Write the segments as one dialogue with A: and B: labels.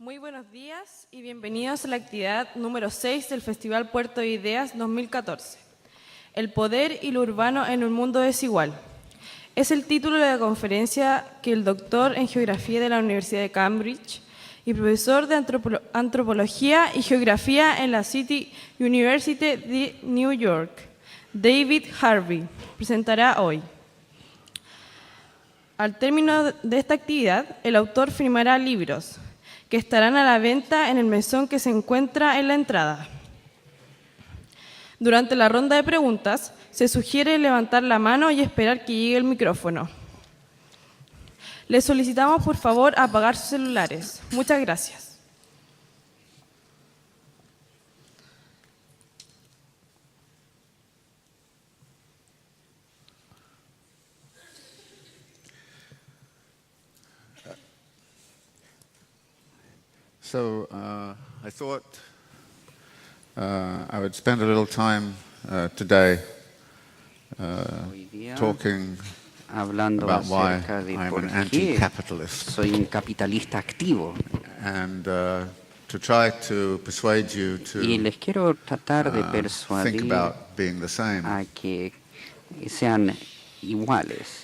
A: Muy buenos días y bienvenidos a la actividad número 6 del Festival Puerto de Ideas 2014. El poder y lo urbano en un mundo desigual. Es el título de la conferencia que el doctor en Geografía de la Universidad de Cambridge y profesor de Antropología y Geografía en la City University de New York, David Harvey, presentará hoy. Al término de esta actividad, el autor firmará libros que estarán a la venta en el mesón que se encuentra en la entrada. Durante la ronda de preguntas, se sugiere levantar la mano y esperar que llegue el micrófono. Les solicitamos, por favor, apagar sus celulares. Muchas gracias.
B: So I thought I would spend a little time today talking
C: hablando
B: about why
C: acerca de
B: I'm
C: por
B: an
C: qué
B: anti-capitalist
C: soy un capitalista activo.
B: and to try to persuade you
C: Y
B: to
C: les quiero tratar de
B: think
C: persuadir
B: about being the same.
C: a que sean iguales.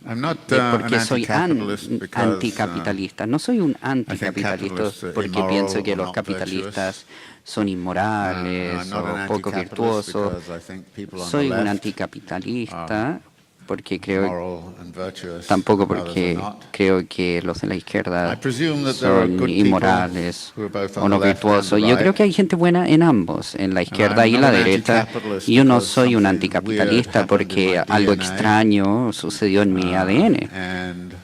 B: I'm not an
C: Porque soy
B: anti-capitalist because
C: anticapitalista. No soy un
B: I think
C: anticapitalista
B: capitalists are
C: porque
B: immoral
C: pienso que
B: or
C: los
B: not
C: capitalistas son
B: I'm
C: inmorales
B: not an
C: o poco
B: anti-capitalist
C: virtuosos.
B: because I think people on
C: Soy
B: the
C: un
B: left
C: anticapitalista porque creo
B: moral and virtuous,
C: tampoco
B: others are
C: porque
B: not.
C: creo que los de la
B: I
C: izquierda
B: presume that there are
C: son
B: good people
C: inmorales
B: who are both
C: o
B: on
C: no
B: the left and
C: virtuosos.
B: the
C: Yo creo
B: right.
C: que hay gente buena en ambos, en la izquierda
B: I'm
C: y
B: not
C: la
B: an
C: derecha.
B: anti-capitalist
C: Yo no
B: because
C: soy un
B: something
C: anticapitalista
B: weird
C: porque
B: happened in my
C: algo
B: DNA,
C: extraño sucedió en mi ADN.
B: and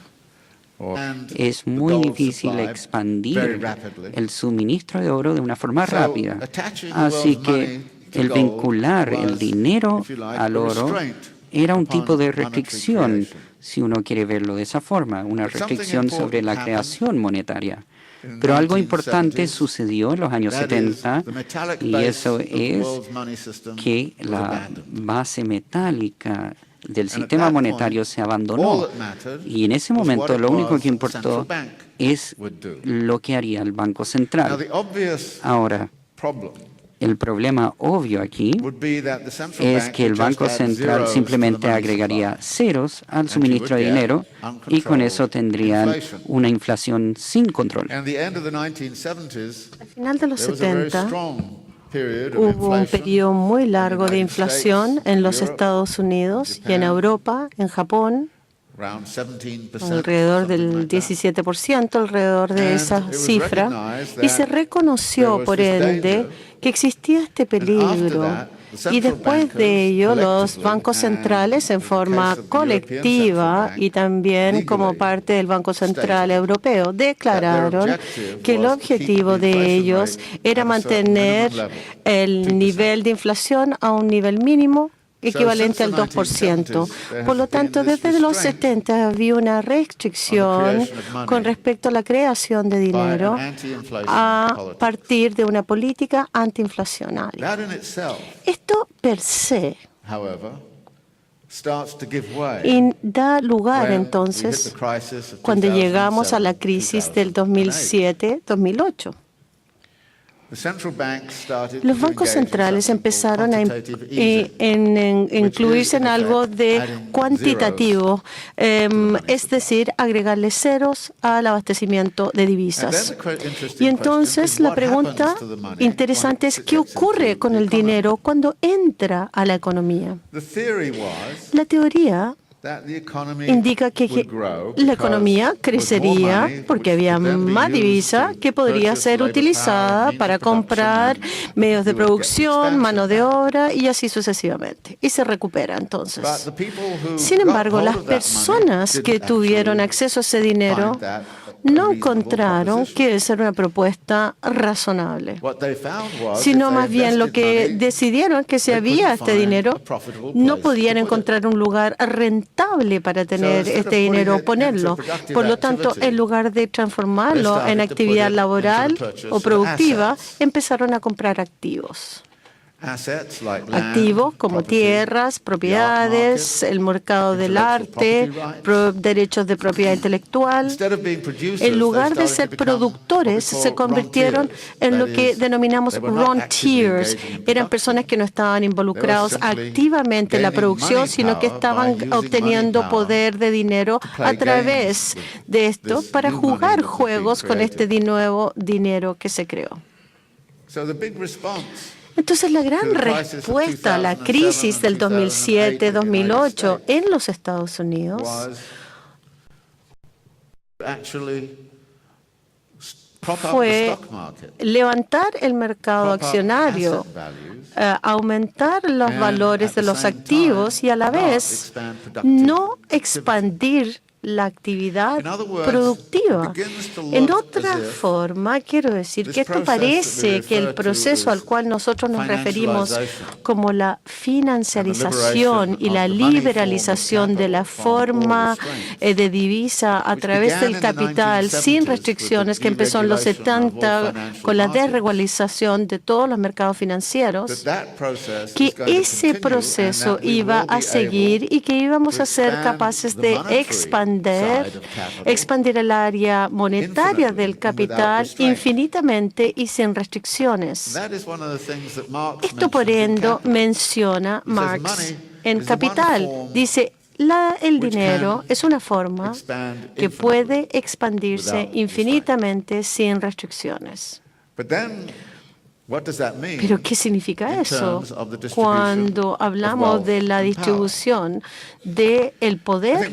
C: Es
B: the
C: muy
B: gold
C: difícil
B: supply very
C: expandir
B: rapidly.
C: el suministro de oro de una forma
B: So,
C: rápida.
B: attaching the
C: Así
B: world's
C: que
B: money to
C: el
B: gold
C: vincular el
B: was,
C: dinero
B: if you like,
C: al
B: a
C: oro
B: restraint
C: era un
B: upon
C: tipo de
B: monetary
C: restricción,
B: creation.
C: si uno quiere verlo de esa forma, una
B: But something
C: restricción sobre la
B: important
C: creación monetaria.
B: in
C: Pero
B: the
C: algo importante
B: 1970s,
C: sucedió en los años
B: that is,
C: 70
B: the metallic
C: y
B: base
C: eso
B: of the
C: es
B: world's money system
C: que
B: was
C: la
B: abandoned.
C: base metálica del
B: And at
C: sistema
B: that
C: monetario
B: point,
C: se
B: all
C: abandonó.
B: that mattered
C: Y en ese
B: was what
C: momento
B: it
C: lo único
B: was
C: que
B: that the central
C: importó
B: bank
C: es
B: would do.
C: lo que haría el Banco
B: Now,
C: Central.
B: the obvious
C: Ahora,
B: problem
C: el problema obvio aquí
B: would be that the central
C: es
B: bank
C: que el
B: would just
C: Banco
B: add
C: Central
B: zeros to
C: simplemente
B: the money
C: agregaría
B: supply.
C: ceros al
B: And
C: suministro de
B: you would get
C: dinero y con eso
B: uncontrolled
C: tendrían
B: inflation.
C: una inflación sin control.
B: And the end of the 1970s,
D: Al final de los
B: there was a very
D: 70
B: strong period of
D: hubo un
B: inflation
D: periodo muy largo
B: in the
D: de
B: United
D: inflación
B: States,
D: en los
B: Europe,
D: Estados Unidos y en
B: Japan,
D: Europa, en Japón,
B: around 17%,
D: alrededor
B: something
D: del
B: like that.
D: 17%, alrededor de
B: And
D: esa
B: it was
D: cifra,
B: recognized
D: y se
B: that
D: reconoció,
B: there was
D: por
B: this
D: ende,
B: danger.
D: que existía este
B: And after
D: peligro.
B: that, the
D: Y
B: central
D: después
B: bankers
D: de ello, los
B: collectively,
D: bancos
B: and
D: centrales, en
B: in the
D: forma
B: case of the European
D: colectiva
B: Central
D: y
B: Bank,
D: también como
B: legally
D: parte del Banco Central
B: stated
D: Europeo,
B: that their
D: declararon
B: objective
D: que el
B: was to keep
D: objetivo
B: the
D: de
B: inflation
D: ellos
B: rate
D: era
B: at a certain
D: mantener
B: minimum level,
D: el
B: 2%.
D: nivel de inflación a un nivel mínimo equivalente al
B: since the
D: 2%.
B: 1970s, there
D: Por lo
B: has been
D: tanto,
B: this
D: desde los
B: restraint
D: 70 había una restricción
B: creation of money
D: con respecto a la creación de
B: by
D: dinero
B: an anti-inflation
D: a
B: policy.
D: partir de una política antiinflacionaria.
B: That in itself,
D: Esto per se
B: however, starts to give way
D: da lugar
B: when we hit
D: entonces
B: the crisis of
D: cuando llegamos a la
B: 2007,
D: crisis del
B: 2008.
D: 2007-2008.
B: The central bank started
D: Los
B: to
D: bancos
B: engage in
D: centrales
B: something called
D: empezaron a
B: quantitative easing,
D: incluirse en
B: in
D: algo
B: effect
D: de
B: adding
D: cuantitativo, es decir, agregarle ceros al abastecimiento de
B: And then
D: divisas.
B: the interesting
D: Y entonces
B: question is
D: la
B: what
D: pregunta
B: happens to the money
D: interesante
B: when
D: es
B: it
D: qué
B: gets
D: ocurre
B: into
D: con
B: the
D: el
B: economy.
D: dinero cuando entra a la economía.
B: The theory was
D: La teoría
B: that the economy
D: indica que
B: would grow
D: la
B: because
D: economía
B: there was more
D: crecería
B: money
D: porque
B: which
D: había
B: could then be
D: más
B: used
D: divisa
B: to
D: que podría
B: purchase
D: ser
B: labor power,
D: utilizada
B: means of
D: para
B: production,
D: comprar
B: and
D: medios de
B: you would get
D: producción,
B: expansion
D: mano de
B: back.
D: obra y así sucesivamente. Y se recupera
B: But
D: entonces.
B: the people who
D: Sin
B: got
D: embargo,
B: hold
D: las
B: of that money
D: personas que
B: didn't
D: tuvieron
B: actually
D: acceso a ese dinero
B: find that a
D: no
B: reasonable
D: encontraron
B: proposition.
D: que esa era una propuesta razonable,
B: What they found was
D: sino
B: if they
D: más bien lo
B: invested
D: que
B: money,
D: decidieron que si
B: they
D: había
B: couldn't
D: este
B: find
D: dinero,
B: a profitable
D: no
B: place
D: podían
B: to put it.
D: encontrar un lugar rentable para tener
B: instead of
D: este dinero o
B: putting it
D: ponerlo.
B: into productive
D: Por lo tanto,
B: activity,
D: en lugar de
B: they
D: transformarlo
B: started
D: en
B: to put
D: actividad
B: it into the
D: laboral
B: purchase
D: o
B: of
D: productiva,
B: assets.
D: empezaron a comprar activos.
B: assets like land,
D: activos como
B: property,
D: tierras,
B: the art
D: propiedades,
B: market,
D: el mercado del arte,
B: intellectual property rights.
D: derechos de propiedad intelectual.
B: Instead of being producers,
D: En lugar
B: they
D: de
B: started
D: ser
B: to become
D: productores,
B: what we
D: se
B: call
D: convirtieron
B: rentiers.
D: en lo
B: That
D: que
B: is,
D: denominamos
B: they were not actively
D: rentiers.
B: engaging in
D: Eran
B: production.
D: personas que no estaban involucrados
B: simply
D: activamente en la
B: gaining
D: producción,
B: money
D: sino que
B: power
D: estaban
B: by using
D: obteniendo
B: money power
D: poder de dinero
B: to play
D: a través
B: games with
D: de esto
B: this
D: para
B: new money
D: jugar
B: that was being
D: juegos con este
B: created.
D: nuevo dinero que se creó.
B: So the big response
D: Entonces, la
B: to
D: gran
B: the crisis of
D: respuesta a la
B: 2007
D: crisis del
B: and 2008 in the United
D: 2007-2008
B: States
D: en los Estados Unidos
B: was actually prop up the
D: fue
B: stock market,
D: levantar el mercado
B: prop up
D: accionario,
B: asset values,
D: aumentar los
B: and
D: valores
B: at
D: de
B: the
D: los
B: same
D: activos y a la
B: time, not
D: vez
B: expand productive
D: no
B: activity.
D: expandir la actividad
B: In other words,
D: productiva.
B: it begins to
D: En
B: look
D: otra
B: as if
D: forma, quiero decir
B: this
D: que esto
B: process that we
D: parece que el
B: refer to
D: proceso al
B: as
D: cual nosotros nos referimos
B: financialization
D: como la financialización y la liberalización de la forma de divisa a través del capital sin restricciones, que empezó en los 70 con la desregularización de todos los mercados financieros, que ese proceso iba a seguir y que íbamos a ser capaces de expandir el área monetaria del capital infinitamente y sin restricciones. Esto, por ende, menciona Marx en Capital. Dice, el dinero es una forma que puede expandirse infinitamente sin restricciones. Pero, ¿qué significa eso cuando hablamos de la distribución del poder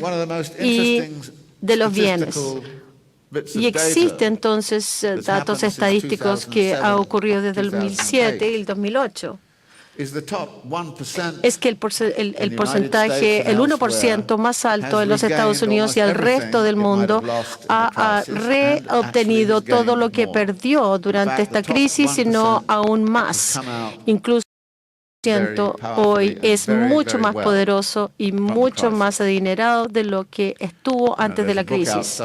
D: y de los bienes? Y existen entonces datos estadísticos que ha ocurrido desde el 2007 y el 2008. Es que el porcentaje, el 1% más alto en los Estados Unidos y el resto del mundo ha reobtenido todo lo que perdió durante esta crisis, sino aún más. Incluso hoy es mucho más poderoso y mucho más adinerado de lo que estuvo antes de la crisis.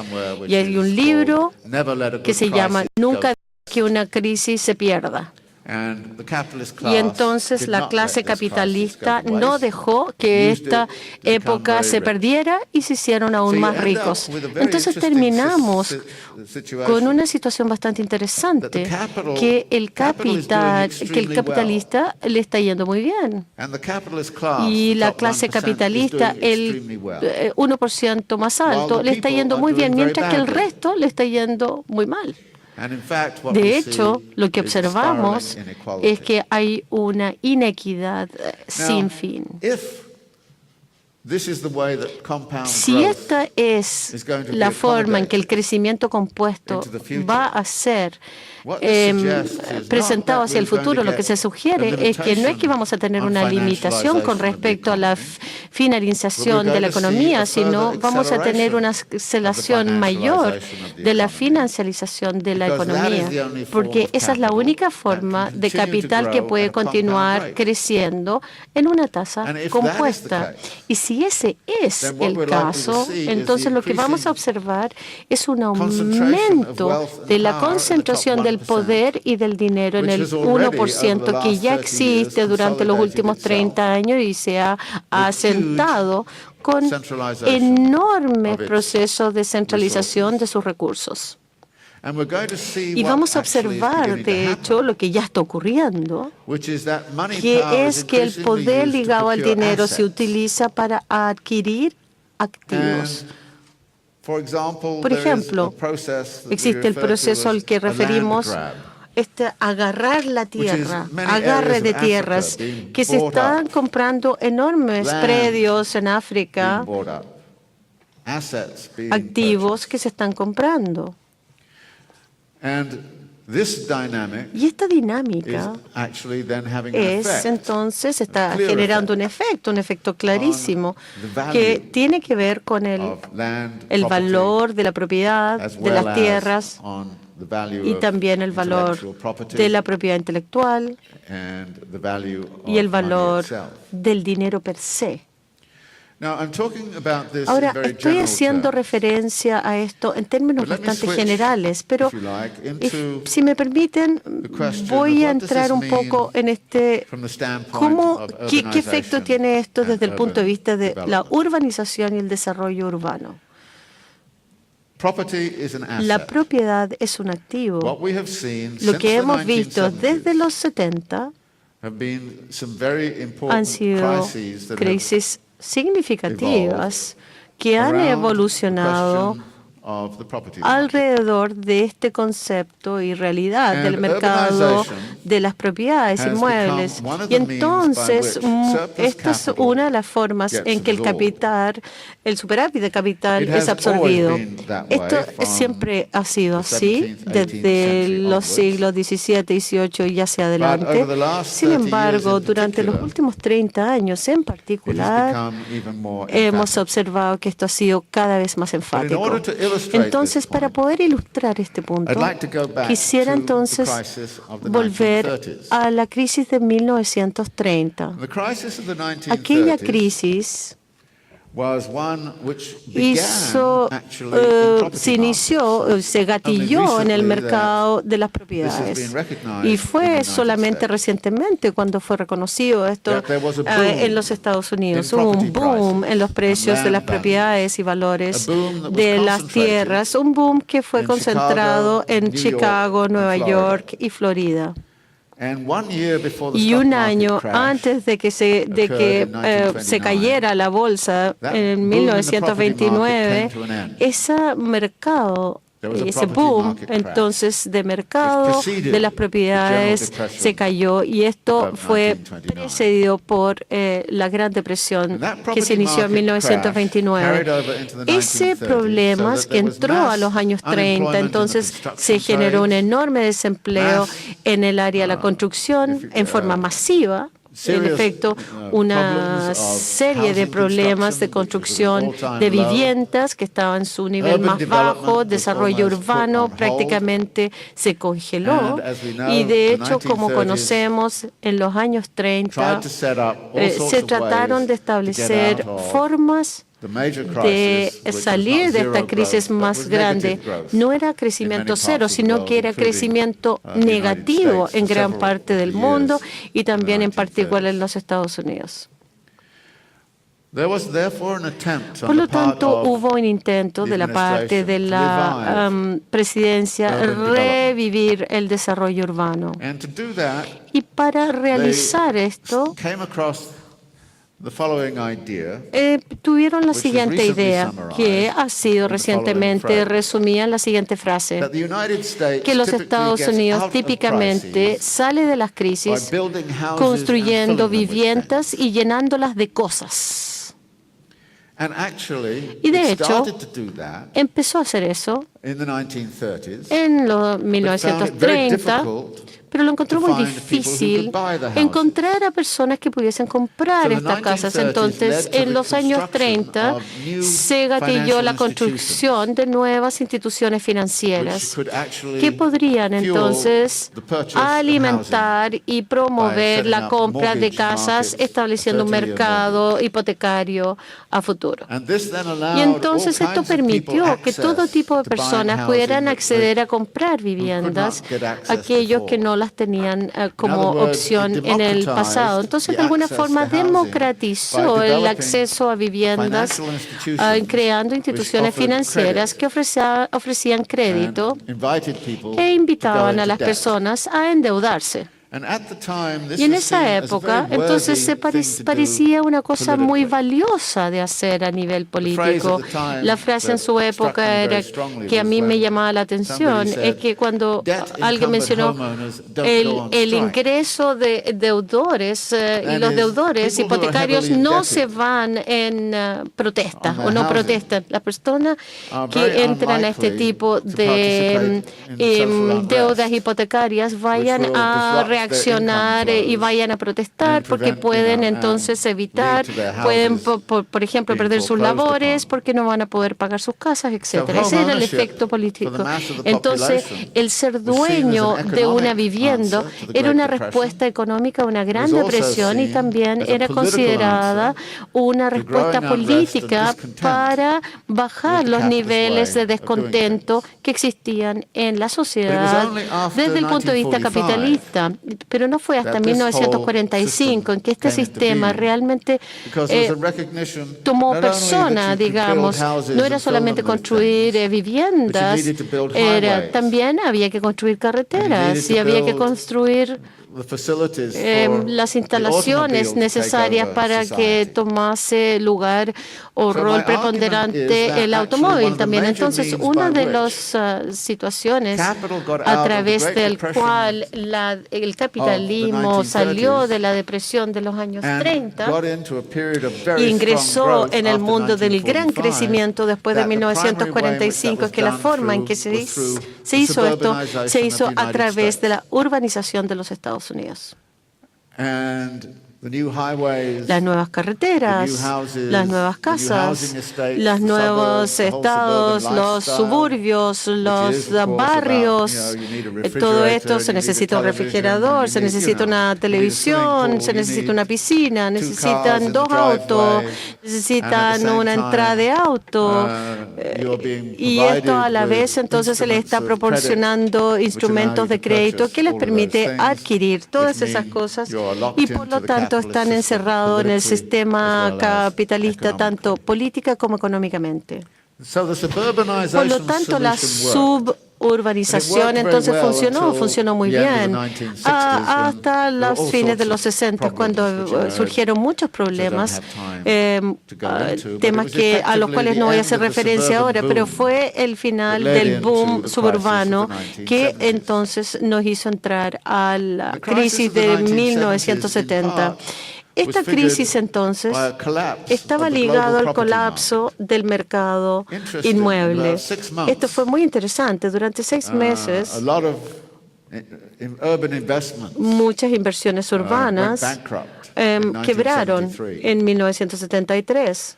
D: Y hay un libro que se llama Nunca que una crisis se pierda. Y entonces la clase capitalista no dejó que esta época se perdiera y se hicieron aún más ricos. Entonces terminamos con una situación bastante interesante, que el capitalista le está yendo muy bien. Y la clase capitalista, el 1% más alto, le está yendo muy bien, mientras que el resto le está yendo muy mal. De hecho, lo que observamos es que hay una inequidad sin fin. Si esta es la forma en que el crecimiento compuesto va a ser presentado hacia el futuro, lo que se sugiere es que no es que vamos a tener una limitación con respecto a la finalización de la economía, sino vamos a tener una aceleración mayor de la financialización de la economía, porque esa es la única forma de capital que puede continuar creciendo en una tasa compuesta. Y si ese es el caso, entonces lo que vamos a observar es un aumento de la concentración del poder y del dinero en el 1% que ya existe durante los últimos 30 años y se ha asentado con enormes procesos de centralización de sus recursos. Y vamos a observar, de hecho, lo que ya está ocurriendo, que es que el poder ligado al dinero se utiliza para adquirir activos. Por ejemplo, existe el proceso al que referimos agarrar la tierra, agarre de tierras, que se están comprando enormes predios en África, activos que se están comprando. Y esta dinámica está generando un efecto clarísimo que tiene que ver con el valor de la propiedad, de las tierras y también el valor de la propiedad intelectual y el valor del dinero per se.
B: Now, I'm talking about this
D: Ahora,
B: in very
D: estoy
B: general
D: haciendo
B: terms.
D: referencia a esto en términos
B: But let me
D: bastante
B: switch,
D: generales, pero
B: if you like, into
D: si me permiten,
B: question
D: voy
B: of
D: a
B: what does
D: entrar
B: this
D: un poco
B: mean
D: en este,
B: from the standpoint of
D: ¿qué efecto
B: urbanization
D: tiene esto
B: and
D: desde el punto de
B: urban
D: vista de la
B: development?
D: urbanización y el desarrollo urbano?
B: Property is an
D: La
B: asset.
D: propiedad es un activo.
B: What we have seen
D: Lo
B: since
D: que
B: the
D: hemos visto
B: 1970s
D: desde los 70
B: have been some very
D: han
B: important
D: sido
B: crises that have
D: crisis significativas que han
B: around the
D: evolucionado
B: question of the property market.
D: alrededor de este concepto y realidad
B: And
D: del mercado
B: urbanization
D: de las propiedades
B: has
D: inmuebles.
B: become one of
D: Y
B: the means by
D: entonces,
B: which surplus
D: esta es
B: capital
D: una de las formas
B: gets
D: en que el
B: absorbed.
D: capital, el superávit de capital
B: It
D: es
B: has
D: absorbido.
B: always been that way
D: Esto
B: from
D: siempre ha sido
B: the
D: así
B: 17th, 18th
D: desde
B: century
D: los
B: onwards.
D: siglos XVII, XVIII y hacia adelante.
B: over the last
D: Sin
B: 30
D: embargo,
B: years in
D: durante los
B: particular,
D: últimos 30 años en
B: It has
D: particular,
B: become even more
D: hemos
B: emphatic.
D: observado que esto ha sido cada vez más enfático.
B: order to illustrate
D: Entonces,
B: this
D: para
B: point,
D: poder ilustrar este punto,
B: I'd like to go back
D: quisiera
B: to
D: entonces
B: the crisis of the
D: volver
B: 1930s.
D: a la crisis de 1930.
B: The crisis of the 1930s
D: Aquella crisis
B: was one which began actually in property
D: se inició,
B: markets.
D: se gatilló en el
B: recently
D: mercado de las
B: this has
D: propiedades.
B: been recognized
D: Y
B: in the
D: fue
B: United
D: solamente
B: States.
D: recientemente cuando fue reconocido esto
B: That there was a boom
D: en los Estados Unidos.
B: in
D: Hubo
B: property
D: un boom
B: prices
D: en los precios
B: and
D: de las
B: land
D: propiedades y valores
B: A boom that was
D: de las
B: concentrated
D: tierras. Un boom que fue
B: in
D: concentrado
B: Chicago,
D: en
B: New
D: Chicago,
B: York, and
D: Nueva
B: Florida.
D: York y Florida.
B: And 1 year before the
D: Y
B: stock
D: un
B: market
D: año
B: crash,
D: antes de que se
B: occurred in 1929,
D: cayera la bolsa
B: that
D: en
B: boom in the property
D: 1929,
B: market came to an end.
D: ese mercado,
B: There was a
D: ese
B: property
D: boom
B: market crash,
D: entonces de mercado
B: which preceded
D: de las
B: the
D: propiedades
B: General Depression
D: se cayó y esto
B: of
D: fue
B: 1929.
D: precedido por la Gran Depresión
B: And that
D: que
B: property
D: se inició en
B: market crash carried
D: 1929.
B: over into the
D: Ese
B: 1930s,
D: problema
B: so
D: es
B: that
D: que
B: there was
D: entró a
B: mass
D: los años 30,
B: unemployment in the
D: entonces
B: construction
D: se generó un
B: trades,
D: enorme desempleo
B: mass,
D: en el área de la construcción en forma masiva. En
B: serious,
D: efecto, una
B: problems of
D: serie de
B: housing
D: problemas de
B: construction, which was
D: construcción
B: at
D: de
B: all-time low.
D: viviendas que estaba en su nivel
B: Urban
D: más
B: development
D: bajo,
B: was
D: desarrollo
B: almost put
D: urbano
B: on hold.
D: prácticamente se congeló
B: And as we know,
D: y de
B: the
D: hecho, como
B: 1930s
D: conocemos, en los años 30
B: tried to set up all sorts
D: se
B: of
D: trataron
B: ways
D: de
B: to get
D: establecer
B: out of
D: formas
B: the major
D: de
B: crisis, which was
D: salir
B: not
D: de esta
B: zero
D: crisis
B: growth, but
D: más
B: was
D: grande.
B: negative growth
D: No era
B: in
D: crecimiento
B: many
D: cero,
B: parts of the
D: sino
B: world,
D: que era
B: including,
D: crecimiento
B: the United
D: negativo
B: States
D: en
B: for
D: gran
B: several
D: parte del
B: years
D: mundo y
B: in the
D: también en particular
B: 1930s.
D: en los Estados Unidos.
B: There was therefore an attempt
D: Por
B: on
D: lo
B: the part
D: tanto,
B: of
D: hubo un intento
B: the
D: de la parte de
B: administration to
D: la
B: revive
D: presidencia
B: urban development.
D: revivir el desarrollo urbano.
B: And to do that,
D: Y para
B: they
D: realizar esto,
B: came across the following idea,
D: tuvieron la
B: which was
D: siguiente
B: recently
D: idea,
B: summarized
D: que ha sido
B: in the
D: recientemente
B: following phrase,
D: resumida en la siguiente frase,
B: that the United States
D: que los
B: typically
D: Estados
B: gets
D: Unidos
B: out of
D: típicamente
B: crises
D: sale de las
B: by
D: crisis
B: building houses
D: construyendo
B: and filling them with
D: viviendas
B: things.
D: y llenándolas de cosas.
B: And actually,
D: Y de
B: it
D: hecho,
B: started to do that
D: empezó a hacer eso
B: in the 1930s,
D: en los
B: but found it very
D: 1930,
B: difficult
D: pero lo encontró
B: to
D: muy
B: find people who
D: difícil
B: could buy the houses.
D: encontrar a personas que pudiesen comprar
B: So the
D: estas casas.
B: 1930s
D: Entonces,
B: led to
D: en
B: the
D: los años
B: construction
D: 30
B: of new
D: se gatilló
B: financial
D: la construcción de nuevas instituciones
B: which
D: financieras
B: could actually
D: que podrían
B: fuel
D: entonces
B: the purchase of
D: alimentar y promover
B: by
D: la
B: setting up
D: compra de
B: mortgage
D: casas,
B: markets,
D: estableciendo un
B: 30-year
D: mercado hipotecario a futuro.
B: And this then allowed
D: Y entonces
B: all
D: esto
B: kinds of people
D: permitió que todo
B: access
D: tipo de
B: to buying
D: personas
B: housing
D: pudieran
B: that
D: acceder
B: they
D: a comprar viviendas,
B: not get access
D: aquellos que
B: before.
D: no las tenían como
B: other words,
D: opción
B: it
D: en el pasado.
B: democratized
D: Entonces,
B: the
D: de alguna
B: access
D: forma,
B: to housing
D: democratizó
B: by
D: el
B: developing
D: acceso a viviendas,
B: financial institutions
D: creando instituciones
B: which offered
D: financieras que ofrecían crédito
B: and invited people
D: e invitaban
B: to go
D: a las
B: into debt.
D: personas a endeudarse.
B: And at the time, this
D: Y en
B: was
D: esa
B: seen as a
D: época,
B: very
D: entonces se
B: worthy thing to do
D: parecía una cosa muy
B: politically.
D: valiosa de hacer a nivel político.
B: phrase at the time
D: La frase en
B: that
D: su
B: struck
D: época
B: me
D: era
B: very strongly
D: que a
B: was
D: mí me
B: when
D: llamaba la atención,
B: somebody
D: es que cuando
B: said,
D: alguien mencionó
B: "Debt-encumbered homeowners don't go on
D: el
B: strike."
D: ingreso de deudores y
B: That
D: los
B: is,
D: deudores
B: people who are
D: hipotecarios
B: heavily
D: no
B: indebted
D: se van en protesta
B: on their
D: o no
B: housing
D: protestan. Las personas
B: are very
D: que entran a este
B: unlikely
D: tipo
B: to
D: de
B: participate in social unrest,
D: deudas hipotecarias vayan
B: will
D: a
B: disrupt
D: reaccionar y vayan a protestar porque pueden entonces evitar, pueden, por ejemplo, perder sus labores porque no van a poder pagar sus casas, etcétera. Ese era el efecto político. Entonces, el ser dueño de una vivienda era una respuesta económica a una gran depresión y también era considerada una respuesta política para bajar los niveles de descontento que existían en la sociedad desde el punto de vista capitalista. Pero no fue hasta 1945 en que este sistema realmente tomó persona, digamos. No era solamente construir viviendas, también había que construir carreteras y había que construir las instalaciones necesarias para que tomase lugar o rol preponderante el automóvil también. Entonces, una de las situaciones a través del cual el capitalismo salió de la depresión de los años 30 e ingresó en el mundo del gran crecimiento después de 1945, es que la forma en que se hizo esto se hizo a través de la urbanización de los Estados Unidos. Las nuevas carreteras, las nuevas casas, los nuevos estados, los suburbios, los barrios, todo esto se necesita un refrigerador, se necesita una televisión, se necesita una piscina, necesitan 2 autos, necesitan una entrada de auto y esto a la vez entonces se les está proporcionando instrumentos de crédito que les permite adquirir todas esas cosas y por lo tanto están encerrados en el sistema capitalista tanto política como económicamente. Por lo tanto, la suburbanización entonces funcionó muy bien hasta los fines de los 60, cuando surgieron muchos problemas, temas a los cuales no voy a hacer referencia ahora, pero fue el final del boom suburbano que entonces nos hizo entrar a la crisis de 1970. Esta crisis entonces estaba ligada al colapso del mercado inmueble. Esto fue muy interesante. Durante 6 meses, muchas inversiones urbanas quebraron en 1973.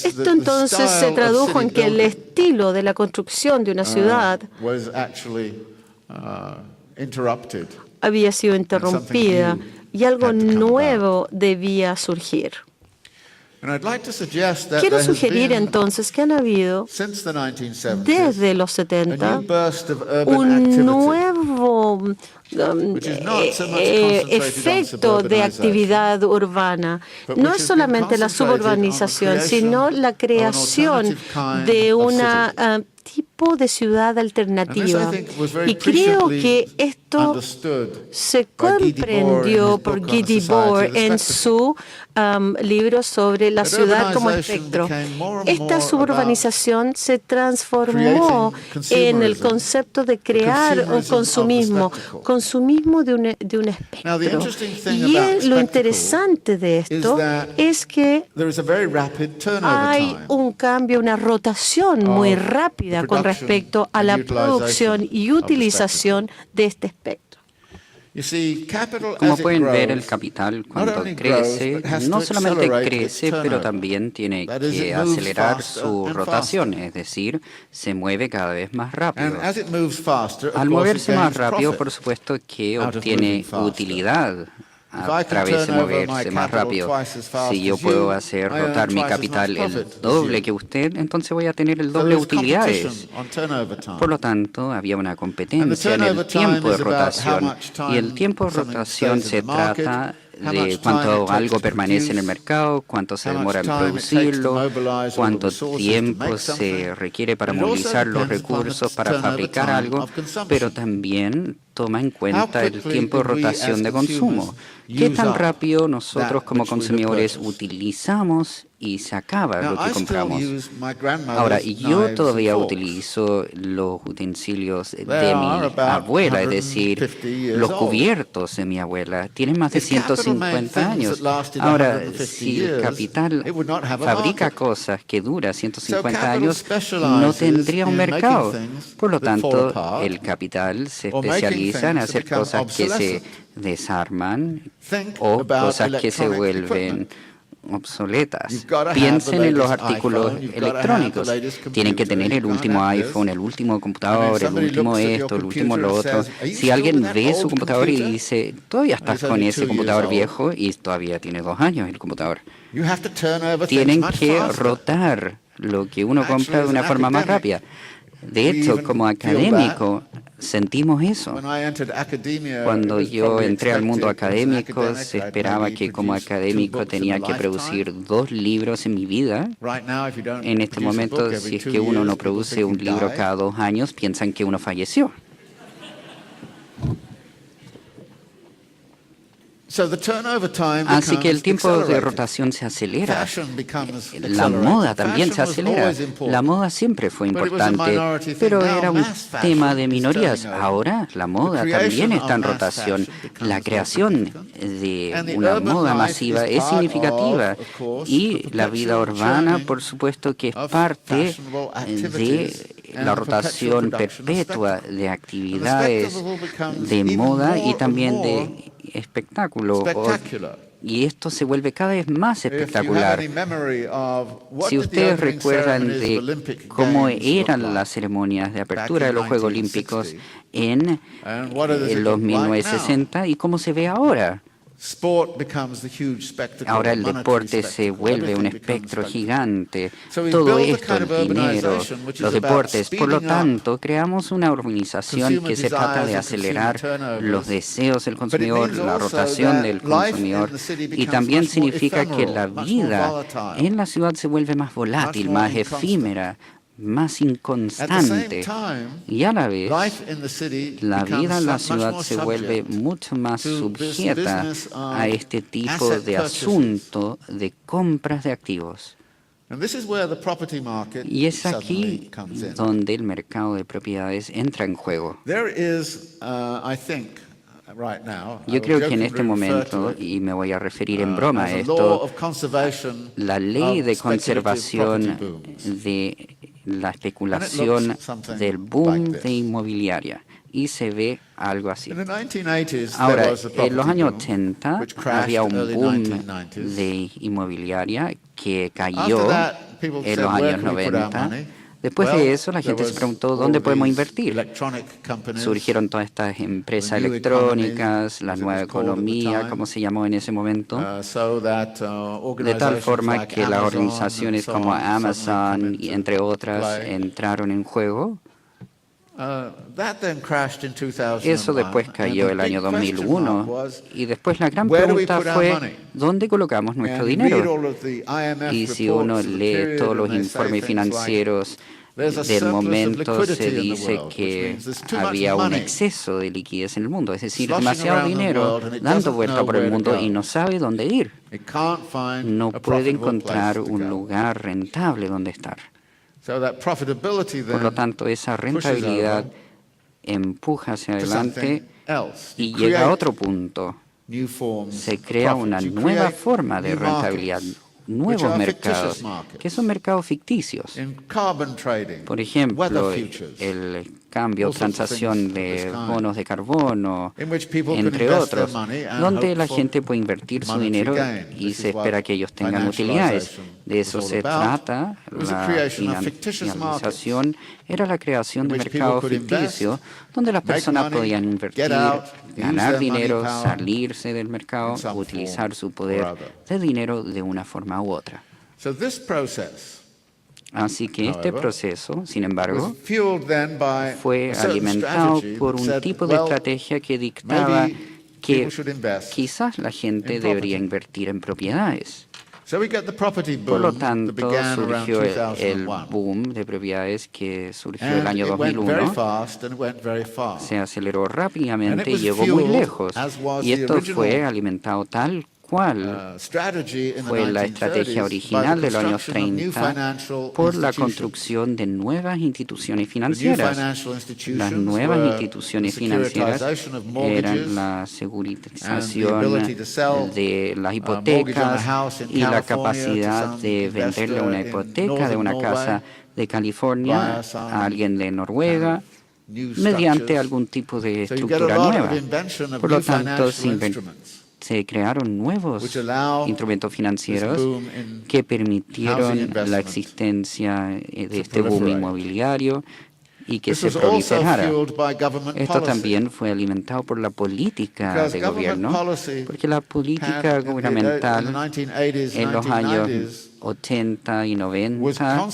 D: Esto entonces se tradujo en que el estilo de la construcción de una ciudad había sido interrumpida y algo nuevo debía surgir. Quiero sugerir entonces que han habido desde los 70 un nuevo efecto de actividad urbana. No es solamente la suburbanización, sino la creación de una tipo de ciudad alternativa. Y creo que esto se comprendió por Guy Debord en su libro sobre la ciudad como espectro. Esta suburbanización se transformó en el concepto de crear un consumismo de un espectro. Y lo interesante de esto es que hay un cambio, una rotación muy rápida con respecto a la producción y utilización de este espectro.
C: Como pueden ver, el capital cuando crece, no solamente crece, pero también tiene que acelerar su rotación, es decir, se mueve cada vez más rápido. Al moverse más rápido, por supuesto que obtiene utilidad a través de moverse más rápido. Si yo puedo hacer rotar mi capital el doble que usted, entonces voy a tener el doble de utilidades. Por lo tanto, había una competencia en el tiempo de rotación. Y el tiempo de rotación se trata de cuánto algo permanece en el mercado, cuánto se demora en producirlo, cuánto tiempo se requiere para movilizar los recursos para fabricar algo, pero también toma en cuenta el tiempo de rotación de consumo. ¿Qué tan rápido nosotros como consumidores utilizamos y se acaba lo que compramos? Ahora, yo todavía utilizo los utensilios de mi abuela, es decir, los cubiertos de mi abuela. Tienen más de 150 años. Ahora, si el capital fabrica cosas que duran 150 años, no tendría un mercado. Por lo tanto, el capital se especializa utilizan, hacer cosas que se desarman o cosas que se vuelven obsoletas. Piensen en los artículos electrónicos. Tienen que tener el último iPhone, el último computador, el último esto, el último lo otro. Si alguien ve su computador y dice, todavía estás con ese computador viejo y todavía tiene 2 años el computador. Tienen que rotar lo que uno compra de una forma más rápida. De hecho, como académico, sentimos eso. Cuando yo entré al mundo académico, se esperaba que como académico tenía que producir 2 libros en mi vida. En este momento, si es que uno no produce un libro cada 2 años, piensan que uno falleció. Así que el tiempo de rotación se acelera. La moda también se acelera. La moda siempre fue importante, pero era un tema de minorías. Ahora la moda también está en rotación. La creación de una moda masiva es significativa y la vida urbana, por supuesto, que es parte de la rotación perpetua de actividades de moda y también de espectáculo. Y esto se vuelve cada vez más espectacular. Si ustedes recuerdan de cómo eran las ceremonias de apertura de los Juegos Olímpicos en los 1960 y cómo se ve ahora. Ahora el deporte se vuelve un espectro gigante. Todo esto, el dinero, los deportes. Por lo tanto, creamos una organización que se trata de acelerar los deseos del consumidor, la rotación del consumidor. Y también significa que la vida en la ciudad se vuelve más volátil, más efímera, más inconstante, y a la vez la vida en la ciudad se vuelve mucho más sujeta a este tipo de asunto de compras de activos. Y es aquí donde el mercado de propiedades entra en juego. Yo creo que en este momento, y me voy a referir en broma a esto, la ley de conservación de la especulación del boom de inmobiliaria, y se ve algo así. Ahora, en los años 80 había un boom de inmobiliaria que cayó en los años 90. Después de eso, la gente se preguntó dónde podemos invertir. Surgieron todas estas empresas electrónicas, la nueva economía, como se llamó en ese momento, de tal forma que las organizaciones como Amazon, entre otras, entraron en juego. Eso después cayó el año 2001 y después la gran pregunta fue ¿dónde colocamos nuestro dinero? Y si uno lee todos los informes financieros del momento, se dice que había un exceso de liquidez en el mundo, es decir, demasiado dinero dando vuelta por el mundo y no sabe dónde ir. No puede encontrar un lugar rentable donde estar. Por lo tanto, esa rentabilidad empuja hacia adelante y llega a otro punto. Se crea una nueva forma de rentabilidad, nuevos mercados, que son mercados ficticios. Por ejemplo, el cambio, transacción de bonos de carbono, entre otros, donde la gente puede invertir su dinero y se espera que ellos tengan utilidades. De eso se trata. La financialización era la creación de mercados ficticios donde las personas podían invertir, ganar dinero, salirse del mercado, utilizar su poder de dinero de una forma u otra. Así que este proceso, sin embargo, fue alimentado por un tipo de estrategia que dictaba que quizás la gente debería invertir en propiedades. Por lo tanto, surgió el boom de propiedades que surgió el año 2001. Se aceleró rápidamente y llegó muy lejos. Y esto fue alimentado tal cual fue la estrategia original de los años 30 por la construcción de nuevas instituciones financieras. Las nuevas instituciones financieras eran la securitización de las hipotecas y la capacidad de venderle una hipoteca de una casa de California a alguien de Noruega mediante algún tipo de estructura nueva. Por lo tanto, se crearon nuevos instrumentos financieros que permitieron la existencia de este boom inmobiliario y que se proliferara. Esto también fue alimentado por la política de gobierno, porque la política gubernamental en los años 80 y 90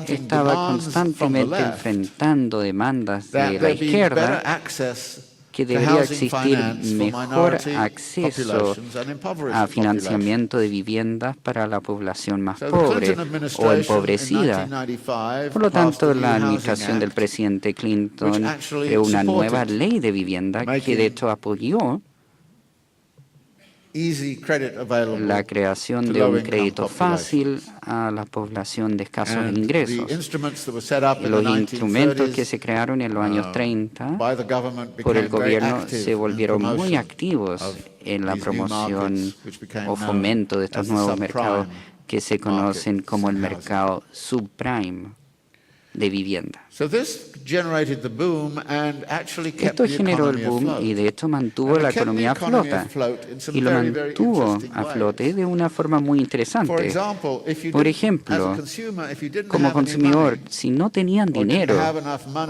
C: estaba constantemente enfrentando demandas de la izquierda que debería existir mejor acceso a financiamiento de viviendas para la población más pobre o empobrecida. Por lo tanto, la administración del presidente Clinton creó una nueva ley de vivienda que de hecho apoyó la creación de un crédito fácil a la población de escasos ingresos. Los instrumentos que se crearon en los años 30 por el gobierno se volvieron muy activos en la promoción o fomento de estos nuevos mercados que se conocen como el mercado subprime de vivienda. Esto generó el boom y de hecho mantuvo la economía a flote y lo mantuvo a flote de una forma muy interesante. Por ejemplo, como consumidor, si no tenían dinero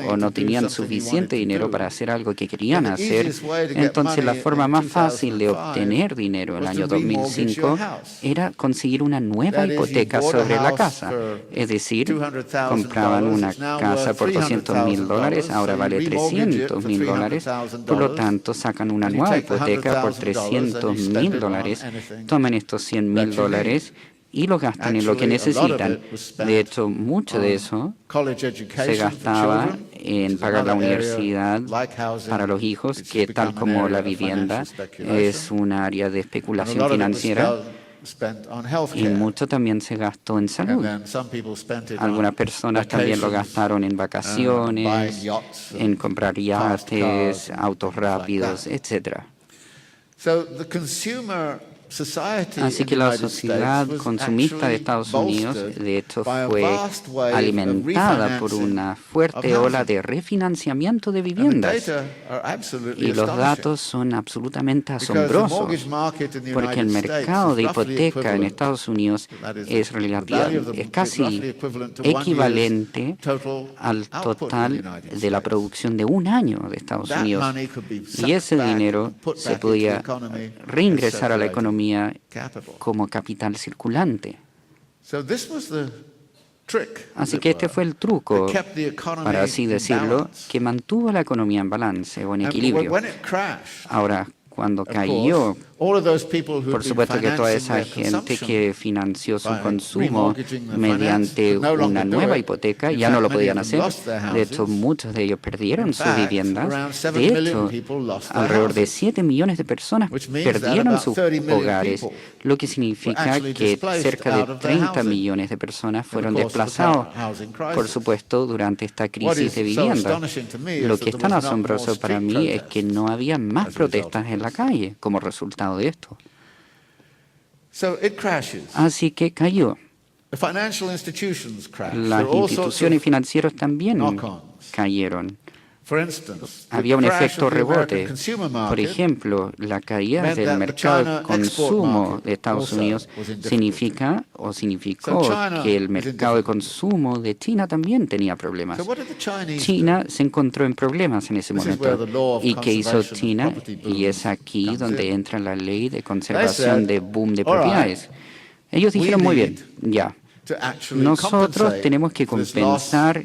C: o no tenían suficiente dinero para hacer algo que querían hacer, entonces la forma más fácil de obtener dinero en el año 2005 era conseguir una nueva hipoteca sobre la casa. Es decir, compraban una casa por $200,000, ahora vale $300,000, por lo tanto sacan una nueva hipoteca por $300,000, toman estos $100,000 y lo gastan en lo que necesitan. De hecho, mucho de eso se gastaba en pagar la universidad para los hijos, que tal como la vivienda es un área de especulación financiera. Y mucho también se gastó en salud. Algunas personas también lo gastaron en vacaciones, en comprar yates, autos rápidos, etc. Así que la sociedad consumista de Estados Unidos, de hecho, fue alimentada por una fuerte ola de refinanciamiento de viviendas. Y los datos son absolutamente asombrosos, porque el mercado de hipoteca en Estados Unidos es casi equivalente al total de la producción de un año de Estados Unidos. Y ese dinero se podía reingresar a la economía como capital circulante. Así que este fue el truco, para así decirlo, que mantuvo la economía en balance o en equilibrio. Ahora, cuando cayó, por supuesto que toda esa gente que financió su consumo mediante una nueva hipoteca ya no lo podían hacer. De hecho, muchos de ellos perdieron sus viviendas. De hecho, alrededor de 7 millones de personas perdieron sus hogares, lo que significa que cerca de 30 millones de personas fueron desplazados, por supuesto, durante esta crisis de vivienda. Lo que es tan asombroso para mí es que no había más protestas en la calle como resultado de esto. Así que cayó. Las instituciones financieras también cayeron. Había un efecto rebote. Por ejemplo, la caída del mercado de consumo de Estados Unidos significó que el mercado de consumo de China también tenía problemas. China se encontró en problemas en ese momento. ¿Y qué hizo China? Y es aquí donde entra la ley de conservación de boom de propiedades. Ellos dijeron, muy bien, ya, nosotros tenemos que compensar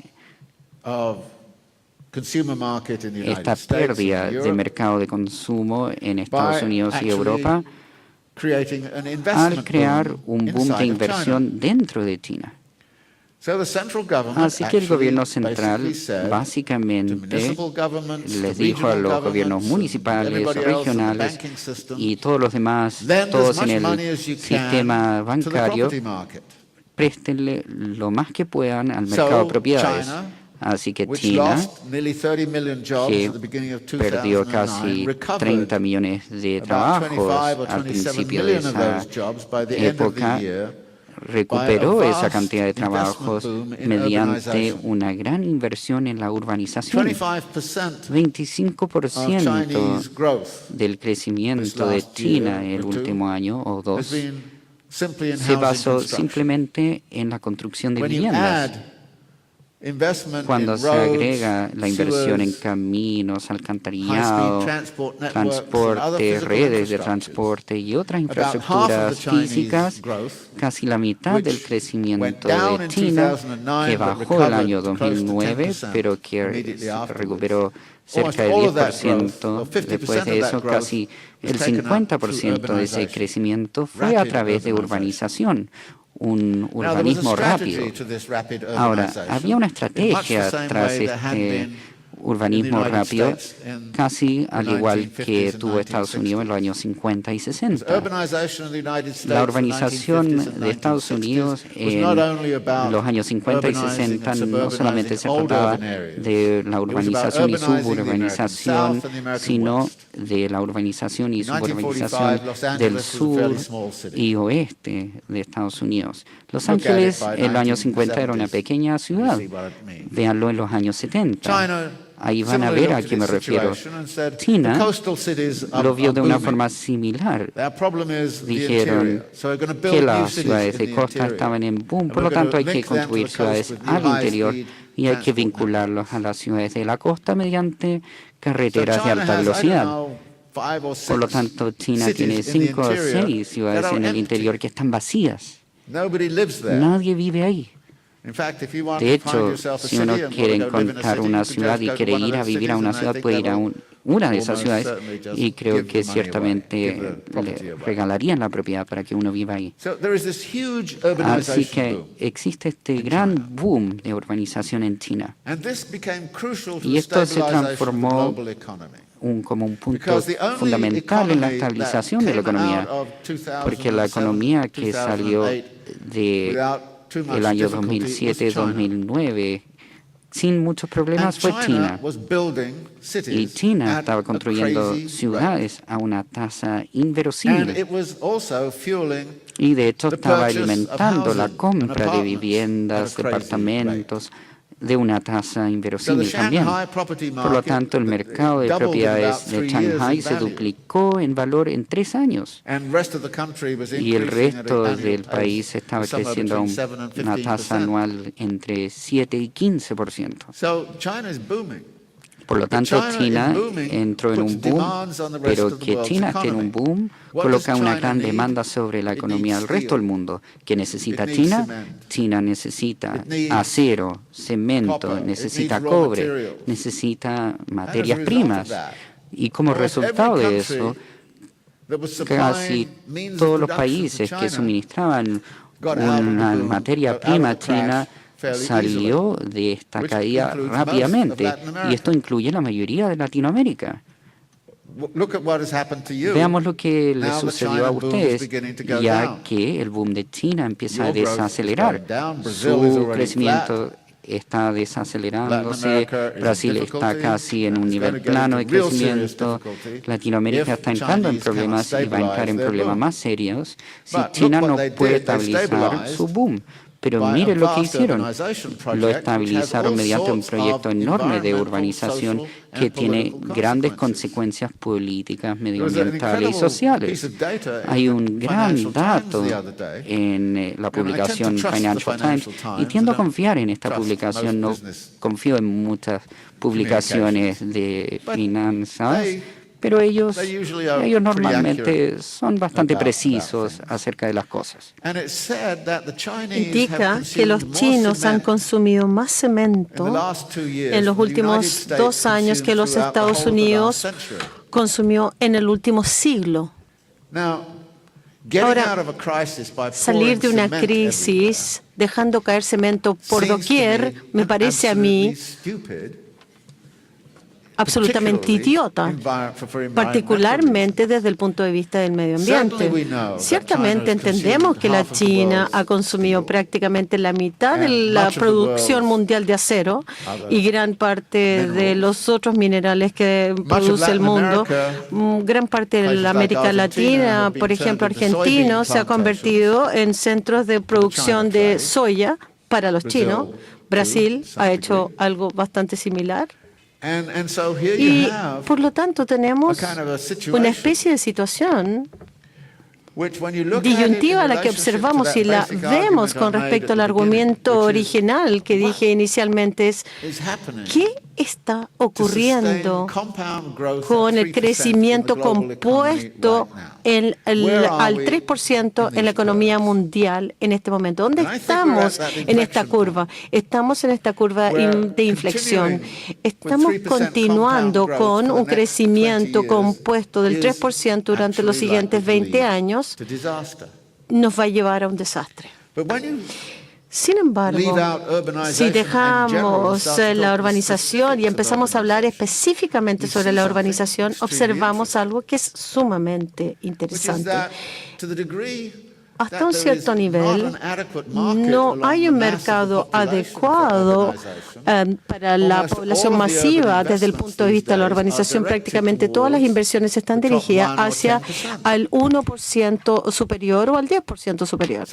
C: esta pérdida de mercado de consumo en Estados Unidos y Europa al crear un boom de inversión dentro de China. Así que el gobierno central básicamente les dijo a los gobiernos municipales, regionales y todos los demás, todos en el sistema bancario, préstenle lo más que puedan al mercado de propiedades. Así que China, que perdió casi 30 millones de trabajos al principio de esa época, recuperó esa cantidad de trabajos mediante una gran inversión en la urbanización. 25% del crecimiento de China en el último año o dos se basó simplemente en la construcción de viviendas. Cuando se agrega la inversión en caminos, alcantarillado, transporte, redes de transporte y otras infraestructuras físicas, casi la mitad del crecimiento de China, que bajó el año 2009, pero que recuperó cerca del 10%, después de eso casi el 50% de ese crecimiento fue a través de urbanización, un urbanismo rápido. Ahora, había una estrategia tras este urbanismo rápido, casi al igual que tuvo Estados Unidos en los años 50 y 60. La urbanización de Estados Unidos en los años 50 y 60 no solamente se trataba de la urbanización y suburbanización, sino de la urbanización y suburbanización del sur y oeste de Estados Unidos. Los Ángeles en los años 50 era una pequeña ciudad. Véanlo en los años 70. Ahí van a ver a qué me refiero. China lo vio de una forma similar. Dijeron que las ciudades de costa estaban en boom, por lo tanto hay que construir ciudades al interior y hay que vincularlos a las ciudades de la costa mediante carreteras de alta velocidad. Por lo tanto, China tiene 5 o 6 ciudades en el interior que están vacías. Nadie vive ahí. De hecho, si uno quiere encontrar una ciudad y quiere ir a vivir a una ciudad, puede ir a una de esas ciudades y creo que ciertamente le regalarían la propiedad para que uno viva ahí. Así que existe este gran boom de urbanización en China. Y esto se transformó como un punto fundamental en la estabilización de la economía, porque la economía que salió de el año 2007-2009 sin muchos problemas fue China. Y China estaba construyendo ciudades a una tasa inverosímil. Y de hecho estaba alimentando la compra de viviendas, departamentos, de una tasa inverosímil también. Por lo tanto, el mercado de propiedades de Shanghai se duplicó en valor en 3 años. Y el resto del país estaba creciendo a una tasa anual entre 7 y 15%. Por lo tanto, China entró en un boom, pero que China esté en un boom coloca una gran demanda sobre la economía del resto del mundo. ¿Qué necesita China? China necesita acero, cemento, necesita cobre, necesita materias primas. Y como resultado de eso, casi todos los países que suministraban una materia prima a China salió de esta caída rápidamente, y esto incluye la mayoría de Latinoamérica. Veamos lo que le sucedió a ustedes, ya que el boom de China empieza a desacelerar. Su crecimiento está desacelerándose, Brasil está casi en un nivel plano de crecimiento, Latinoamérica está entrando en problemas y va a entrar en problemas más serios si China no puede estabilizar su boom. Pero miren lo que hicieron. Lo estabilizaron mediante un proyecto enorme de urbanización que tiene grandes consecuencias políticas, medioambientales y sociales. Hay un gran dato en la publicación Financial Times y tiendo a confiar en esta publicación. No confío en muchas publicaciones de finanzas, pero ellos normalmente son bastante precisos acerca de las cosas.
D: Indica que los chinos han consumido más cemento en los últimos 2 años que los Estados Unidos consumió en el último siglo. Ahora, salir de una crisis dejando caer cemento por doquier me parece a mí absolutamente idiota, particularmente desde el punto de vista del medio ambiente. Ciertamente entendemos que la China ha consumido prácticamente la mitad de la producción mundial de acero y gran parte de los otros minerales que produce el mundo. Gran parte de la América Latina, por ejemplo, Argentina, se ha convertido en centros de producción de soya para los chinos. Brasil ha hecho algo bastante similar. Y por lo tanto tenemos una especie de situación disyuntiva a la que observamos y la vemos con respecto al argumento original que dije inicialmente es ¿qué está ocurriendo con el crecimiento compuesto al 3% en la economía mundial en este momento? ¿Dónde estamos en esta curva? Estamos en esta curva de inflexión. Estamos continuando con un crecimiento compuesto del 3% durante los siguientes 20 años. Nos va a llevar a un desastre. Sin embargo, si dejamos la urbanización y empezamos a hablar específicamente sobre la urbanización, observamos algo que es sumamente interesante. Hasta un cierto nivel, no hay un mercado adecuado para la población masiva desde el punto de vista de la urbanización. Prácticamente todas las inversiones están dirigidas hacia el 1% superior o al 10% superior.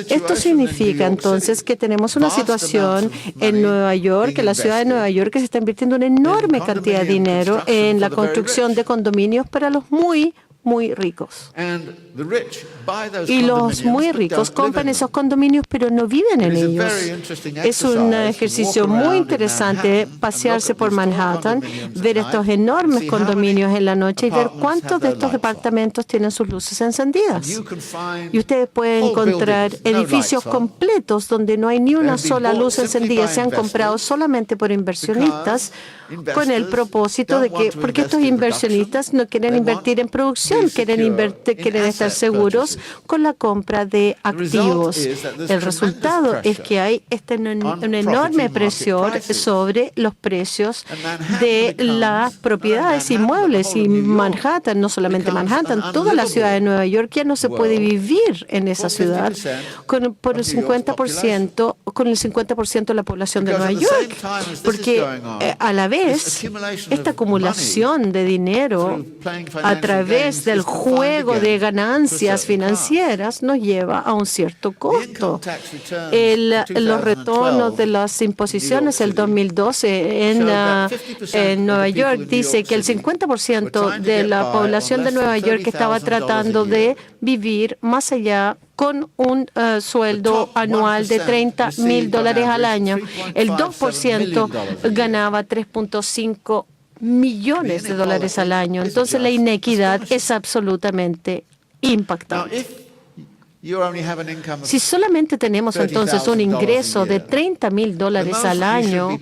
D: Esto significa entonces que tenemos una situación en Nueva York, en la ciudad de Nueva York, que se está invirtiendo una enorme cantidad de dinero en la construcción de condominios para los muy ricos. Y los muy ricos compran esos condominios, pero no viven en ellos. Es un ejercicio muy interesante pasearse por Manhattan, ver estos enormes condominios en la noche y ver cuántos de estos departamentos tienen sus luces encendidas. Y ustedes pueden encontrar edificios completos donde no hay ni una sola luz encendida. Se han comprado solamente por inversionistas con el propósito de que, porque estos inversionistas no quieren invertir en producción, quieren estar seguros con la compra de activos. El resultado es que hay una enorme presión sobre los precios de las propiedades inmuebles y Manhattan, no solamente Manhattan, toda la ciudad de Nueva York ya no se puede vivir en esa ciudad con el 50% de la población de Nueva York, porque a la vez esta acumulación de dinero a través del juego de ganancias financieras nos lleva a un cierto costo. Los retornos de las imposiciones del 2012 en Nueva York dice que el 50% de la población de Nueva York estaba tratando de vivir más allá con un sueldo anual de $30,000 al año. El 2% ganaba 3.5 millones de dólares al año. Entonces la inequidad es absolutamente impactante. Si solamente tenemos entonces un ingreso de $30,000 al año,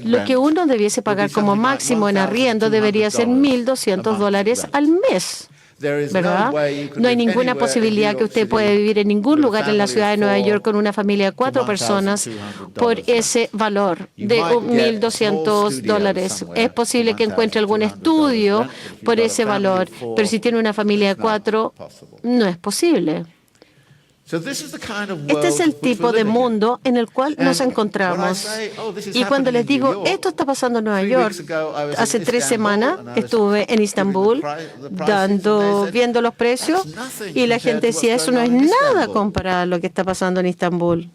D: lo que uno debiese pagar como máximo en arriendo debería ser $1,200 al mes. ¿Verdad? No hay ninguna posibilidad que usted pueda vivir en ningún lugar en la ciudad de Nueva York con una familia de 4 personas por ese valor de $1,200. Es posible que encuentre algún estudio por ese valor, pero si tiene una familia de 4, no es posible. Este es el tipo de mundo en el cual nos encontramos. Y cuando les digo, esto está pasando en Nueva York, hace 3 semanas estuve en Estambul viendo los precios y la gente decía, eso no es nada comparado a lo que está pasando en Estambul.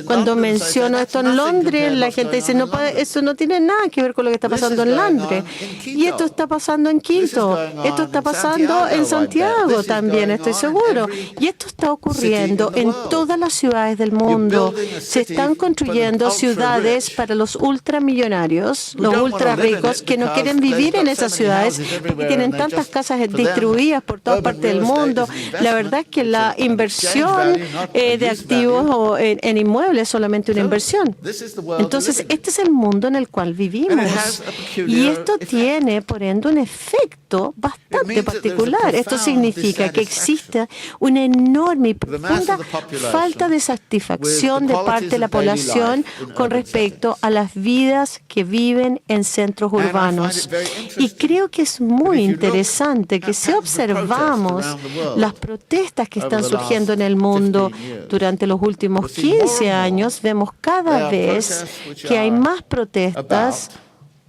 D: Cuando menciono esto en Londres, la gente dice, no, eso no tiene nada que ver con lo que está pasando en Londres. Y esto está pasando en Quito, esto está pasando en Santiago también, estoy seguro. Y esto está ocurriendo en todas las ciudades del mundo. Se están construyendo ciudades para los ultramillonarios, los ultra ricos, que no quieren vivir en esas ciudades porque tienen tantas casas distribuidas por todas partes del mundo. La verdad es que la inversión de activos o dinero en inmuebles es solamente una inversión. Entonces, este es el mundo en el cual vivimos. Y esto tiene, por ende, un efecto bastante particular. Esto significa que existe una enorme y profunda falta de satisfacción de parte de la población con respecto a las vidas que viven en centros urbanos. Y creo que es muy interesante que si observamos las protestas que están surgiendo en el mundo durante los últimos 15 años, vemos cada vez que hay más protestas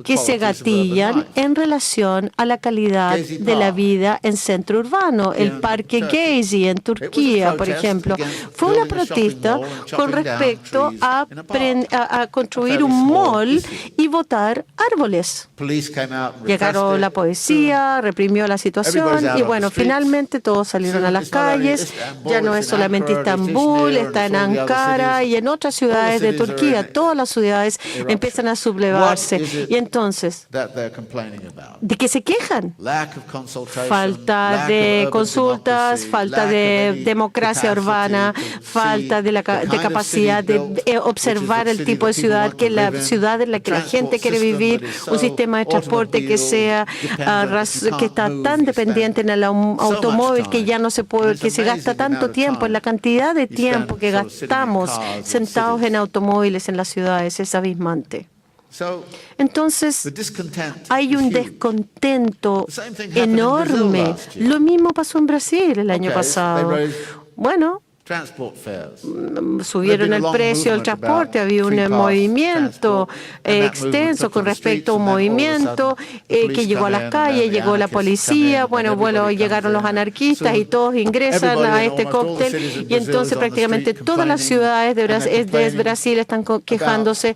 D: que se gatillan en relación a la calidad de la vida en centro urbano. El Parque Gezi en Turquía, por ejemplo, fue una protesta con respecto a construir un mall y botar árboles. Llegaron la policía, reprimió la situación y bueno, finalmente todos salieron a las calles. Ya no es solamente Estambul, está en Ankara y en otras ciudades de Turquía. Todas las ciudades empiezan a sublevarse. Y entonces, ¿de qué se quejan? Falta de consultas, falta de democracia urbana, falta de capacidad de observar el tipo de ciudad, que la ciudad en la que la gente quiere vivir, un sistema de transporte que sea que está tan dependiente en el automóvil que ya no se puede, que se gasta tanto tiempo, en la cantidad de tiempo que gastamos sentados en automóviles en las ciudades es abismante. Entonces, hay un descontento enorme. Lo mismo pasó en Brasil el año pasado. Bueno, subieron el precio del transporte, había un movimiento extenso con respecto a un movimiento que llegó a las calles, llegó la policía, bueno, llegaron los anarquistas y todos ingresan a este cóctel y entonces prácticamente todas las ciudades de Brasil están quejándose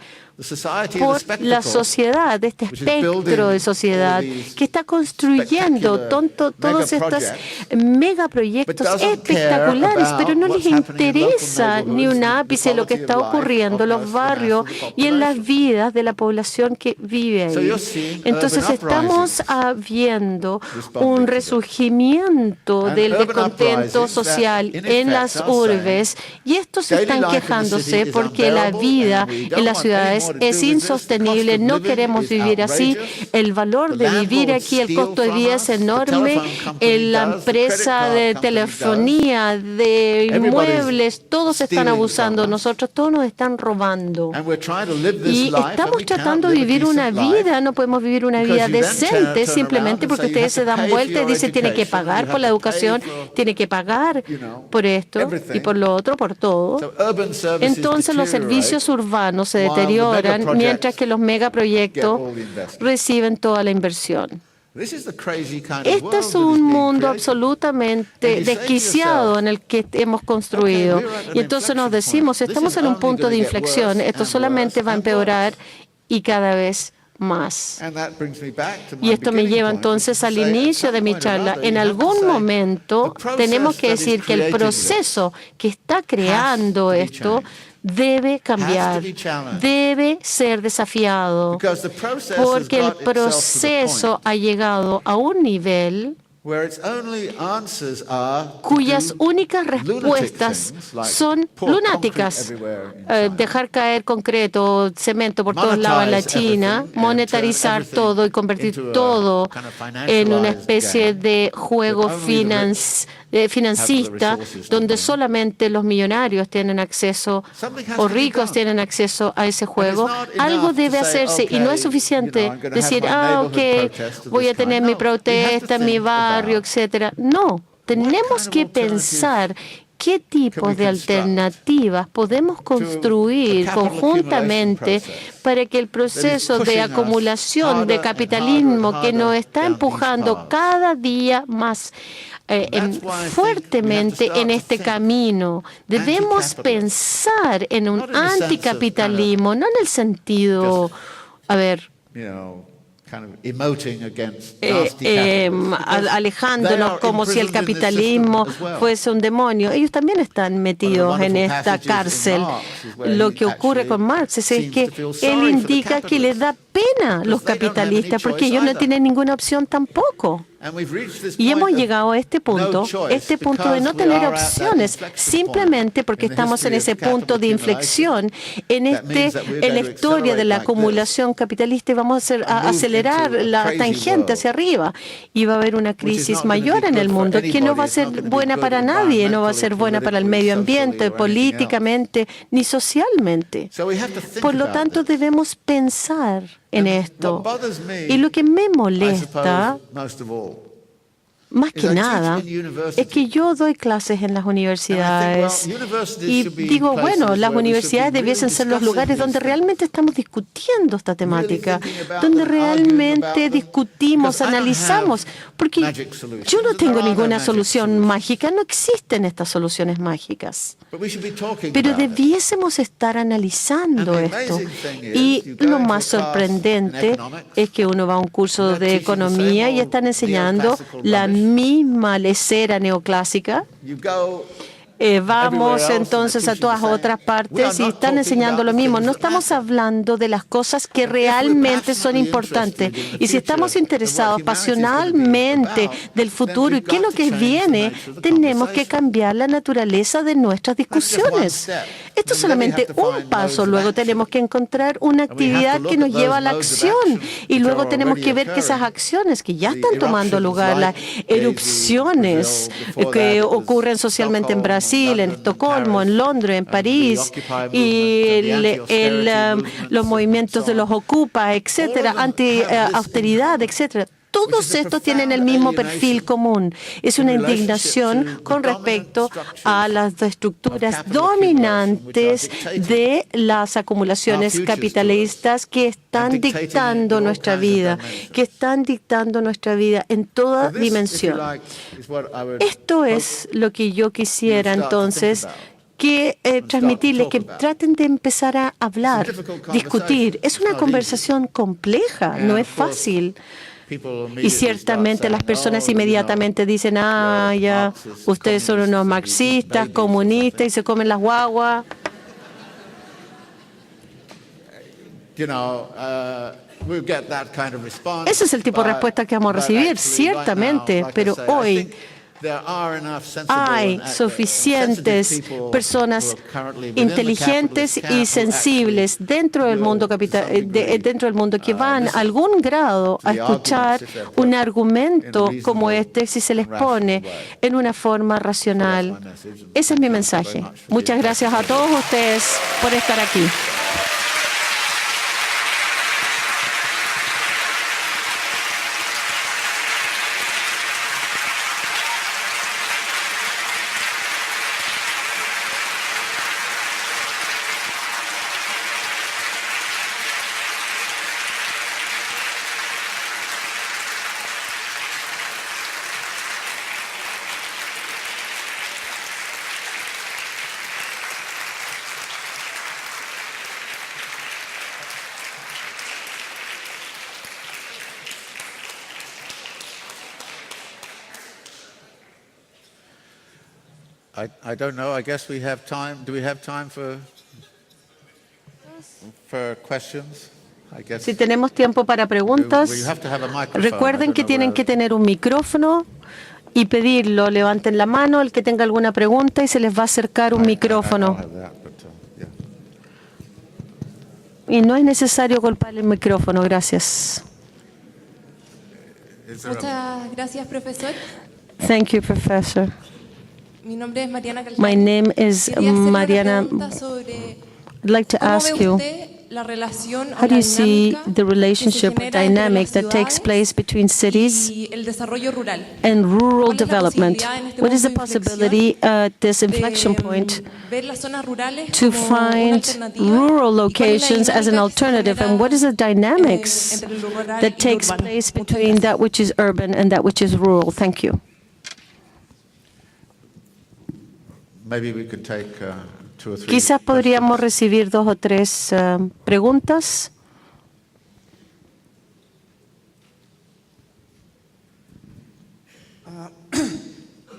D: por la sociedad, este espectro de sociedad que está construyendo todos estos megaproyectos espectaculares, pero no les interesa ni un ápice lo que está ocurriendo en los barrios y en las vidas de la población que vive ahí. Entonces estamos viendo un resurgimiento del descontento social en las urbes y estos están quejándose porque la vida en las ciudades es insostenible, no queremos vivir así, el valor de vivir aquí, el costo de vida es enorme, la empresa de telefonía, de inmuebles, todos están abusando de nosotros, todos nos están robando. Y estamos tratando de vivir una vida, no podemos vivir una vida decente simplemente porque ustedes se dan vuelta y dicen tiene que pagar por la educación, tiene que pagar por esto y por lo otro, por todo. Entonces los servicios urbanos se deterioran mientras que los megaproyectos reciben toda la inversión. Este es un mundo absolutamente desquiciado en el que hemos construido. Y entonces nos decimos, estamos en un punto de inflexión, esto solamente va a empeorar y cada vez más. Y esto me lleva entonces al inicio de mi charla. En algún momento tenemos que decir que el proceso que está creando esto debe cambiar, debe ser desafiado, porque el proceso ha llegado a un nivel cuyas únicas respuestas son lunáticas. Dejar caer concreto, cemento por todos lados en la China, monetarizar todo y convertir todo en una especie de juego financista donde solamente los millonarios tienen acceso o ricos tienen acceso a ese juego. Algo debe hacerse y no es suficiente decir, voy a tener mi protesta en mi barrio, etcétera. No, tenemos que pensar qué tipos de alternativas podemos construir conjuntamente para que el proceso de acumulación de capitalismo que nos está empujando cada día más fuertemente en este camino. Debemos pensar en un anticapitalismo, no en el sentido, alejándonos como si el capitalismo fuese un demonio. Ellos también están metidos en esta cárcel. Lo que ocurre con Marx es que él indica que le da pena pena los capitalistas porque ellos no tienen ninguna opción tampoco. Y hemos llegado a este punto de no tener opciones, simplemente porque estamos en ese punto de inflexión en la historia de la acumulación capitalista y vamos a acelerar la tangente hacia arriba. Y va a haber una crisis mayor en el mundo que no va a ser buena para nadie, no va a ser buena para el medio ambiente, políticamente ni socialmente. Por lo tanto, debemos pensar en esto. Y lo que me molesta, más que nada, es que yo doy clases en las universidades y digo, bueno, las universidades debiesen ser los lugares donde realmente estamos discutiendo esta temática, donde realmente discutimos, analizamos, porque yo no tengo ninguna solución mágica, no existen estas soluciones mágicas, pero debiésemos estar analizando esto. Y lo más sorprendente es que uno va a un curso de economía y están enseñando la misma lecera neoclásica. Vamos entonces a todas otras partes y están enseñando lo mismo. No estamos hablando de las cosas que realmente son importantes. Y si estamos interesados pasionalmente del futuro y qué es lo que viene, tenemos que cambiar la naturaleza de nuestras discusiones. Esto es solamente un paso. Luego tenemos que encontrar una actividad que nos lleva a la acción. Y luego tenemos que ver que esas acciones que ya están tomando lugar, las erupciones que ocurren socialmente en Brasil, en Estocolmo, en Londres, en París, y los movimientos de los Ocupa, etcétera, anti-austeridad, etcétera. Todos estos tienen el mismo perfil común. Es una indignación con respecto a las estructuras dominantes de las acumulaciones capitalistas que están dictando nuestra vida, en toda dimensión. Esto es lo que yo quisiera entonces transmitirles, que traten de empezar a hablar, discutir. Es una conversación compleja, no es fácil. Y ciertamente las personas inmediatamente dicen, ya, ustedes son unos marxistas, comunistas y se comen las guaguas. Ese es el tipo de respuesta que vamos a recibir, ciertamente, pero hoy hay suficientes personas inteligentes y sensibles dentro del mundo que van a algún grado a escuchar un argumento como este si se les pone en una forma racional. Ese es mi mensaje. Muchas gracias a todos ustedes por estar aquí.
B: I don't know. I guess we have time. Do we have time for questions?
D: Si tenemos tiempo para preguntas, recuerden que tienen que tener un micrófono y pedirlo. Levanten la mano el que tenga alguna pregunta y se les va a acercar un micrófono. Y no es necesario golpear el micrófono. Gracias.
E: Muchas gracias, profesor.
D: Thank you, professor.
E: Mi nombre es Mariana Calzani.
D: My name is Mariana. I'd like to ask you, how do you see the relationship or dynamic that takes place between cities and rural development? What is the possibility at this inflection point to find rural locations as an alternative? And what is the dynamics that takes place between that which is urban and that which is rural? Thank you.
B: Quizás
D: podríamos recibir 2 o 3 preguntas.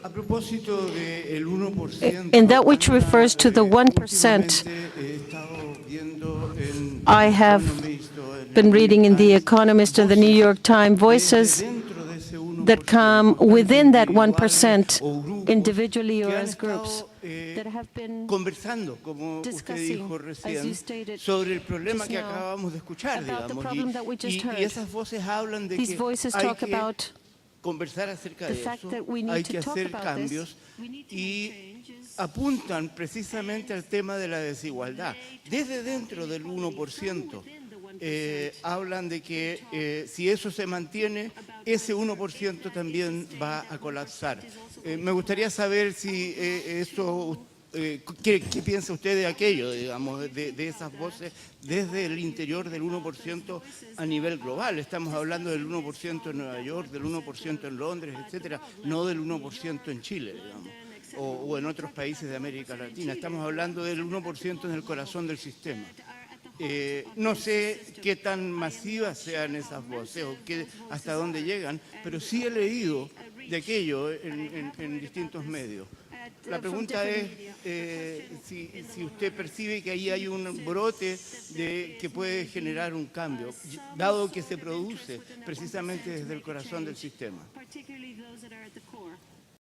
F: A propósito del 1%,
D: and that which refers to the 1%, I have been reading in The Economist and The New York Times, voices that come within that 1%, individually or as groups, that have been
F: conversando, como usted dijo recién, sobre el problema que acabamos de escuchar, digamos, y esas voces hablan de que hay que conversar acerca de eso, hay que hacer cambios y apuntan precisamente al tema de la desigualdad. Desde dentro del 1%, hablan de que si eso se mantiene, ese 1% también va a colapsar. Me gustaría saber si ¿qué piensa usted de aquello, digamos, de esas voces desde el interior del 1% a nivel global? Estamos hablando del 1% en Nueva York, del 1% en Londres, etcétera, no del 1% en Chile, digamos, o en otros países de América Latina. Estamos hablando del 1% en el corazón del sistema. No sé qué tan masivas sean esas voces o hasta dónde llegan, pero sí he leído de aquello en distintos medios. La pregunta es si usted percibe que ahí hay un brote que puede generar un cambio, dado que se produce precisamente desde el corazón del sistema.